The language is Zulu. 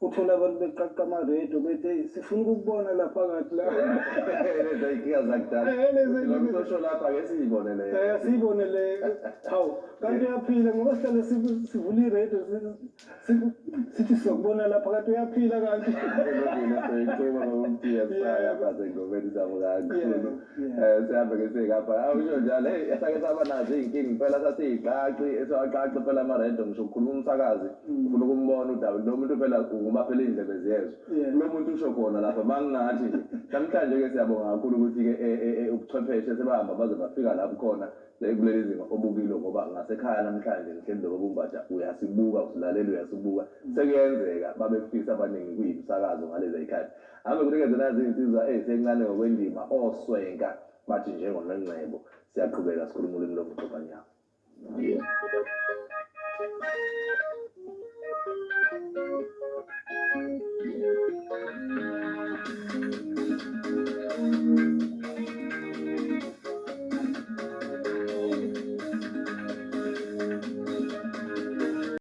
uthola abantu beqaqa amaredo bethi sifuna ukukubona lapha phakathi la lezi ayinkinga zakudala lo kusho lapha ke siyibonele siyibonele hawu kanti uyaphila ngoba sihlale sivula iredo sithi sokubona lapha kanti uyaphila kanti seyicuma ngokumthiya saya phathe ngobeni zabo kakhulu sihambe ke singapha awusho njalo hey sake saba nazo iy'nkinga impela sathi iy'qaqi esiwaqaqi phela amaredo ngisho ukukhuluma umsakazi ufuna ukumbona udaba lo muntu phela uma phela iy'ndlebe ziyezwa lo muntu usho khona lapha mangingathi nje namhlanje-ke siyabonga kakhulu ukuthi-ke ubuchwepheshe sebahamba baze bafika lapho khona kuleli zinga obukilo ngoba ngasekhaya namhlanje ngihleli loba bumbaja uyasibuka usilalela uyasibuka sekuyenzeka babefisa abaningi kuyimsakazo ngalezi y'khathi ame kunikeze nazi iy'nsizwa ey'sencane ngokwendima oswenka bathi njengonongcebo siyaqhubeka sikhuluma ulimi lokuxoxanyana